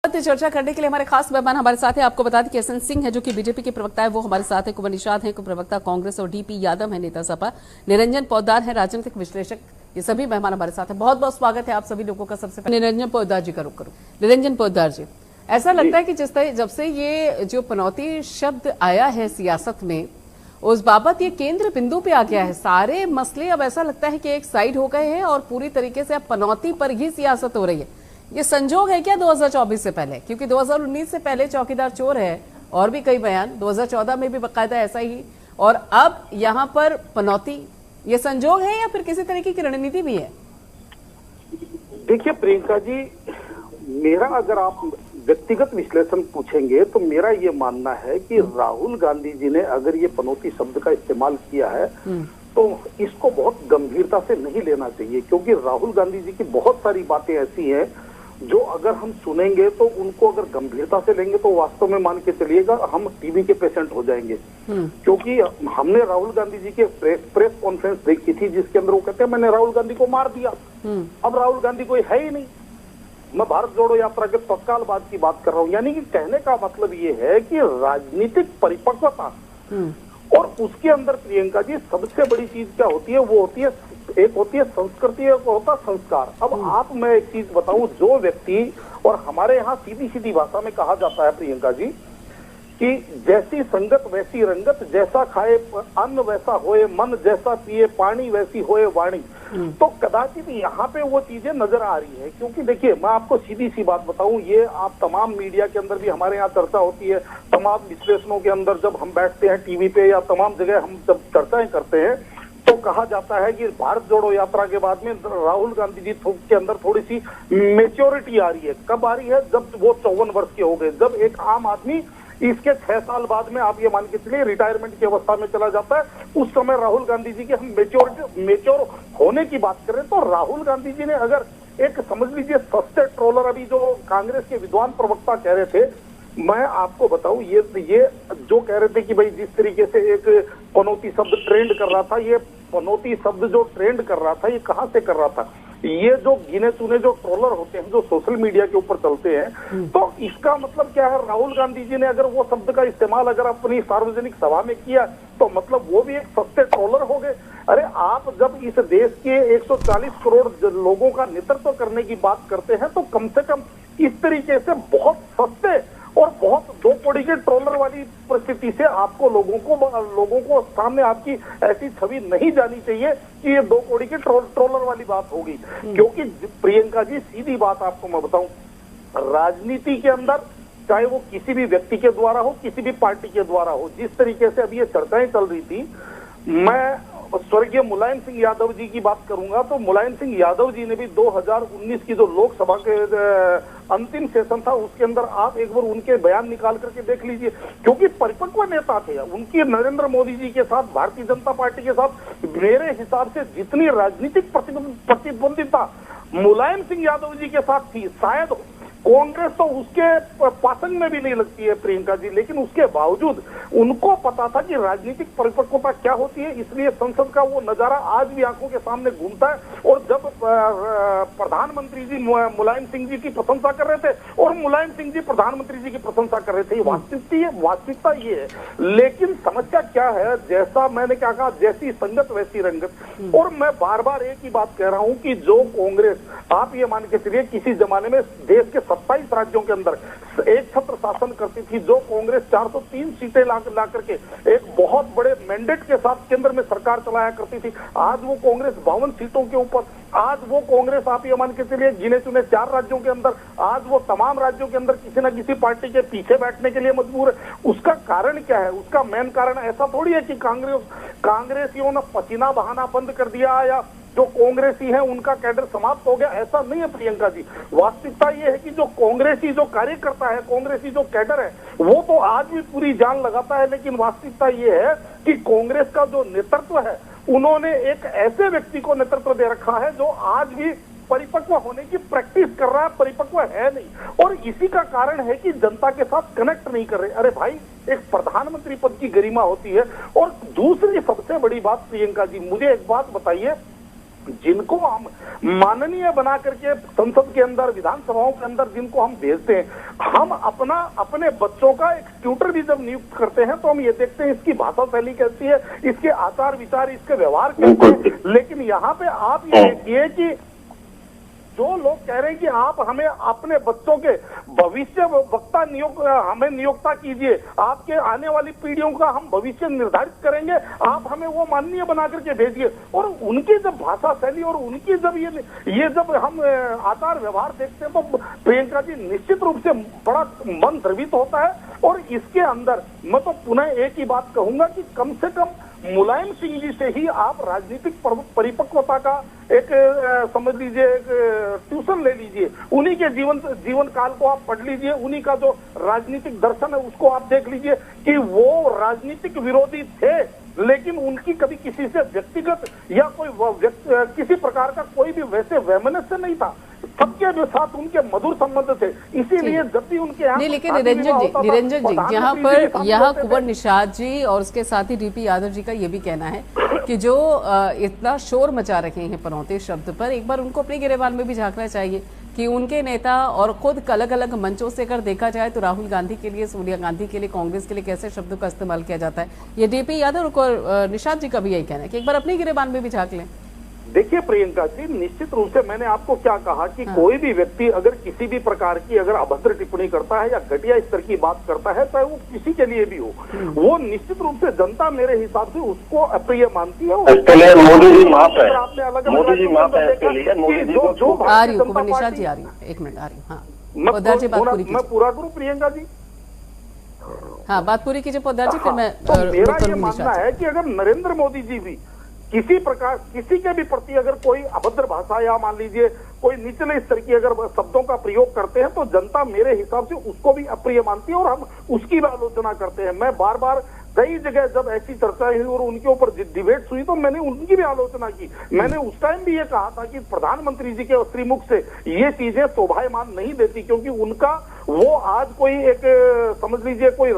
चर्चा करने के लिए हमारे खास मेहमान हमारे साथ हैं। आपको बता दें कि एसएन सिंह है जो कि बीजेपी के प्रवक्ता है, वो हमारे साथ है। कुंवर निषाद है प्रवक्ता कांग्रेस, और डीपी यादव है नेता सपा। निरंजन पोद्दार है राजनीतिक विश्लेषक। ये सभी मेहमान हमारे साथ हैं। बहुत बहुत स्वागत है आप सभी लोगों का। सबसे पहले निरंजन पोद्दार जी का रुख करूं। निरंजन पोद्दार जी, ऐसा लगता है कि जिस तरह जब से ये जो पनौती शब्द आया है सियासत में, उस बाबत ये केंद्र बिंदु पे आ गया है। सारे मसले अब ऐसा लगता है कि एक साइड हो गए हैं और पूरी तरीके से अब पनौती पर ही सियासत हो रही है। ये संजोग है क्या 2024 से पहले? क्योंकि 2019 से पहले चौकीदार चोर है और भी कई बयान, 2014 में भी बाकायदा ऐसा ही, और अब यहाँ पर पनौती, ये संजोग है या फिर किसी तरीके की रणनीति भी है? देखिए प्रियंका जी, मेरा अगर आप व्यक्तिगत विश्लेषण पूछेंगे तो मेरा ये मानना है कि राहुल गांधी जी ने अगर ये पनौती शब्द का इस्तेमाल किया है तो इसको बहुत गंभीरता से नहीं लेना चाहिए, क्योंकि राहुल गांधी जी की बहुत सारी बातें ऐसी हैं जो अगर हम सुनेंगे तो उनको अगर गंभीरता से लेंगे तो वास्तव में मान के चलिएगा हम टीबी के पेशेंट हो जाएंगे। क्योंकि हमने राहुल गांधी जी के प्रेस कॉन्फ्रेंस देखी थी जिसके अंदर वो कहते हैं मैंने राहुल गांधी को मार दिया। अब राहुल गांधी कोई है ही नहीं। मैं भारत जोड़ो यात्रा के तत्काल बाद की बात कर रहा हूँ। यानी कि कहने का मतलब ये है कि राजनीतिक परिपक्वता और उसके अंदर प्रियंका जी सबसे बड़ी चीज क्या होती है, वो होती है, एक होती है संस्कृति, एक होता है संस्कार। अब आप, मैं एक चीज बताऊं, जो व्यक्ति, और हमारे यहाँ सीधी सीधी भाषा में कहा जाता है प्रियंका जी कि जैसी संगत वैसी रंगत, जैसा खाए अन्न वैसा होए मन, जैसा पिए पानी वैसी होए वाणी। तो कदाचित यहाँ पे वो चीजें नजर आ रही है। क्योंकि देखिए मैं आपको सीधी सी बात बताऊं, ये आप तमाम मीडिया के अंदर भी हमारे यहाँ चर्चा होती है, तमाम विश्लेषणों के अंदर जब हम बैठते हैं टीवी पे या तमाम जगह हम जब चर्चाएं करते हैं तो कहा जाता है कि भारत जोड़ो यात्रा के बाद में राहुल गांधी जी के अंदर थोड़ी सी मेच्योरिटी आ रही है। कब आ रही है? जब वो 54 वर्ष के हो गए। जब एक आम आदमी इसके 6 साल बाद में आप ये मान के चलिए रिटायरमेंट की अवस्था में चला जाता है, उस समय राहुल गांधी जी के हम मेच्योर होने की बात करें तो राहुल गांधी जी ने अगर एक समझ लीजिए सस्ते ट्रोलर, अभी जो कांग्रेस के विद्वान प्रवक्ता कह रहे थे, मैं आपको बताऊं, ये जो कह रहे थे कि भाई जिस तरीके से एक पनौती शब्द ट्रेंड कर रहा था, ये पनौती शब्द जो ट्रेंड कर रहा था ये कहां से कर रहा था? ये जो गिने चुने जो ट्रोलर होते हैं जो सोशल मीडिया के ऊपर चलते हैं, तो इसका मतलब क्या है? राहुल गांधी जी ने अगर वो शब्द का इस्तेमाल अगर अपनी सार्वजनिक सभा में किया तो मतलब वो भी एक सस्ते ट्रोलर हो गए। अरे आप जब इस देश के 140 करोड़ लोगों का नेतृत्व करने की बात करते हैं तो कम से कम इस तरीके से बहुत सस्ते और बहुत दो कौड़ी के ट्रोलर वाली परिस्थिति से आपको लोगों को सामने आपकी ऐसी छवि नहीं जानी चाहिए कि ये दो कौड़ी के ट्रोलर वाली बात होगी। क्योंकि प्रियंका जी सीधी बात आपको मैं बताऊं, राजनीति के अंदर चाहे वो किसी भी व्यक्ति के द्वारा हो, किसी भी पार्टी के द्वारा हो, जिस तरीके से अभी ये चर्चाएं चल रही थी, मैं स्वर्गीय मुलायम सिंह यादव जी की बात करूंगा तो मुलायम सिंह यादव जी ने भी 2019 की जो लोकसभा के अंतिम सेशन था उसके अंदर आप एक बार उनके बयान निकाल करके देख लीजिए, क्योंकि परिपक्व नेता थे उनकी। नरेंद्र मोदी जी के साथ, भारतीय जनता पार्टी के साथ मेरे हिसाब से जितनी राजनीतिक प्रतिद्वंदिता मुलायम सिंह यादव जी के साथ थी, शायद कांग्रेस तो उसके पासन में भी नहीं लगती है प्रियंका जी, लेकिन उसके बावजूद उनको पता था कि राजनीतिक परिपक्वता क्या होती है। इसलिए संसद का वो नजारा आज भी आंखों के सामने घूमता है। और जब प्रधानमंत्री जी मुलायम सिंह जी की प्रशंसा कर रहे थे और मुलायम सिंह जी प्रधानमंत्री जी की प्रशंसा कर रहे थे, वास्तविकता ये है। लेकिन समस्या क्या है? जैसा मैंने क्या कहा, जैसी संगत वैसी रंगत। और मैं बार बार एक ही बात कह रहा हूं कि जो कांग्रेस, आप ये मान के चलिए किसी जमाने में देश के 27 राज्यों के अंदर एक छत्र शासन करती थी, जो कांग्रेस 403 सीटें ला करके एक बहुत बड़े मैंडेट के साथ केंद्र में सरकार चलाया करती थी। आज वो कांग्रेस 52 सीटों के ऊपर, आज वो कांग्रेस आप ये मान के चलिए गिने चुने 4 राज्यों के अंदर, आज वो तमाम राज्यों के अंदर किसी न किसी पार्टी के पीछे बैठने के लिए मजबूर है। उसका कारण क्या है? उसका मेन कारण ऐसा थोड़ी है कि कांग्रेसियों ने पसीना बहाना बंद कर दिया या जो कांग्रेसी है उनका कैडर समाप्त हो गया, ऐसा नहीं है प्रियंका जी। वास्तविकता ये है कि जो कांग्रेसी जो कार्यकर्ता है, कांग्रेसी जो कैडर है, वो तो आज भी पूरी जान लगाता है। लेकिन वास्तविकता ये है कि कांग्रेस का जो नेतृत्व है, उन्होंने एक ऐसे व्यक्ति को नेतृत्व दे रखा है जो आज भी परिपक्व होने की प्रैक्टिस कर रहा है, परिपक्व है नहीं। और इसी का कारण है कि जनता के साथ कनेक्ट नहीं कर रहे। अरे भाई, एक प्रधानमंत्री पद की गरिमा होती है। और दूसरी सबसे बड़ी बात प्रियंका जी, मुझे एक बात बताइए जिनको हम माननीय बना करके संसद के अंदर, विधानसभाओं के अंदर जिनको हम भेजते हैं, हम अपने बच्चों का एक ट्यूटर भी जब नियुक्त करते हैं तो हम ये देखते हैं इसकी भाषा शैली कैसी है, इसके आचार विचार, इसके व्यवहार कैसे हैं। लेकिन यहाँ पे आप ये देखिए कि जो लोग कह रहे हैं कि आप हमें अपने बच्चों के भविष्य वक्ता हमें नियोक्ता कीजिए, आपके आने वाली पीढ़ियों का हम भविष्य निर्धारित करेंगे, आप हमें वो माननीय बना करके भेजिए। और उनकी जब भाषा शैली और उनकी जब ये जब हम आचार व्यवहार देखते हैं तो प्रियंका जी निश्चित रूप से बड़ा मन द्रवित होता है। और इसके अंदर मैं तो पुनः एक ही बात कहूंगा कि कम से कम मुलायम सिंह जी से ही आप राजनीतिक परिपक्वता का एक समझ लीजिए एक ट्यूशन ले लीजिए, उन्हीं के जीवन काल को आप पढ़ लीजिए, उन्हीं का जो राजनीतिक दर्शन है उसको आप देख लीजिए कि वो राजनीतिक विरोधी थे, लेकिन उनकी कभी किसी से व्यक्तिगत या कोई किसी प्रकार का कोई भी वैसे वैमनस्य नहीं था, सबके साथ उनके मधुर संबंध थे। इसीलिए जब भी उनके यहाँ नहीं, लेकिन निरंजन जी यहाँ कुंवर निषाद जी और उसके साथ ही डीपी यादव जी का ये भी कहना है कि जो इतना शोर मचा रखे हैं पनौती शब्द पर, एक बार उनको अपने गिरेबान में भी झांकना चाहिए कि उनके नेता और खुद अलग अलग मंचों से अगर देखा जाए तो राहुल गांधी के लिए, सोनिया गांधी के लिए, कांग्रेस के लिए कैसे शब्दों का इस्तेमाल किया जाता है। ये डीपी यादव और निषाद जी का भी यही कहना है कि एक बार अपने गिरेबान में भी झांक लें। देखिए प्रियंका जी, निश्चित रूप से मैंने आपको क्या कहा कि कोई भी व्यक्ति अगर किसी भी प्रकार की अगर अभद्र टिप्पणी करता है या घटिया स्तर की बात करता है, चाहे वो किसी के लिए भी हो, वो निश्चित रूप से जनता मेरे हिसाब से उसको अप्रिय मानती है। मोदी जी माफ है, आपने अलग मोदी जी माफ है इसके लिए। मोदी जी को जो आ रही हूँ, निषाद जी आ रही हूँ, एक मिनट आ रही हूँ। हाँ, मैं पूरा करूँ प्रियंका जी? हाँ, बात पूरी कीजिए पोद्दार जी, फिर मैं तो मेरा ये मानना है कि अगर नरेंद्र मोदी जी भी किसी प्रकार किसी के भी प्रति अगर कोई अभद्र भाषा या मान लीजिए कोई निचले स्तर की अगर शब्दों का प्रयोग करते हैं तो जनता मेरे हिसाब से उसको भी अप्रिय मानती है और हम उसकी भी आलोचना करते हैं। मैं बार बार कई जगह जब ऐसी चर्चा हुई और उनके ऊपर डिबेट हुई तो मैंने उनकी भी आलोचना की। मैंने उस टाइम भी ये कहा था कि प्रधानमंत्री जी के श्रीमुख से ये चीजें शोभायमान नहीं देती, क्योंकि उनका वो आज कोई एक समझ लीजिए कोई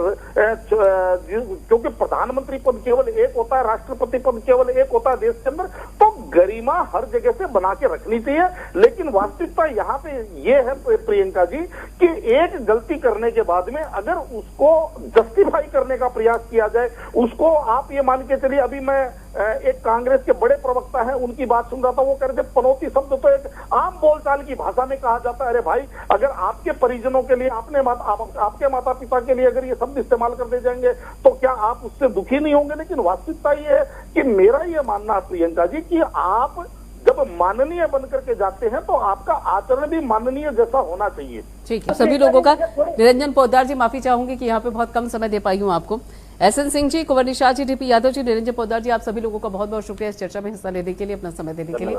क्योंकि प्रधानमंत्री पद केवल एक होता है, राष्ट्रपति पद केवल एक होता है देश के अंदर, तो गरिमा हर जगह से बना के रखनी चाहिए। लेकिन वास्तविकता यहाँ पे ये है प्रियंका जी कि एक गलती करने के बाद में अगर उसको जस्टिफाई करने का प्रयास किया जाए, उसको आप ये मान के चलिए, अभी मैं एक कांग्रेस के बड़े प्रवक्ता हैं उनकी बात सुन रहा था, वो कह रहे थे पनौती शब्द तो एक आम बोलचाल की भाषा में कहा जाता है। अरे भाई, अगर आपके परिजनों के लिए आपके माता पिता के लिए अगर ये शब्द इस्तेमाल कर दे जाएंगे तो क्या आप उससे दुखी नहीं होंगे? लेकिन वास्तविकता ये है कि मेरा ये मानना है प्रियंका जी कि आप जब माननीय बन करके जाते हैं तो आपका आचरण भी माननीय जैसा होना चाहिए। ठीक है, सभी लोगों का। निरंजन पोद्दार जी, माफी चाहूंगी कि यहाँ पे बहुत कम समय दे पाई हूँ आपको। एसएन सिंह जी, कुंवर निषाद जी, डीपी यादव जी, निरंजन पोद्दार जी, आप सभी लोगों का बहुत बहुत शुक्रिया इस चर्चा में हिस्सा लेने के लिए, अपना समय देने के लिए।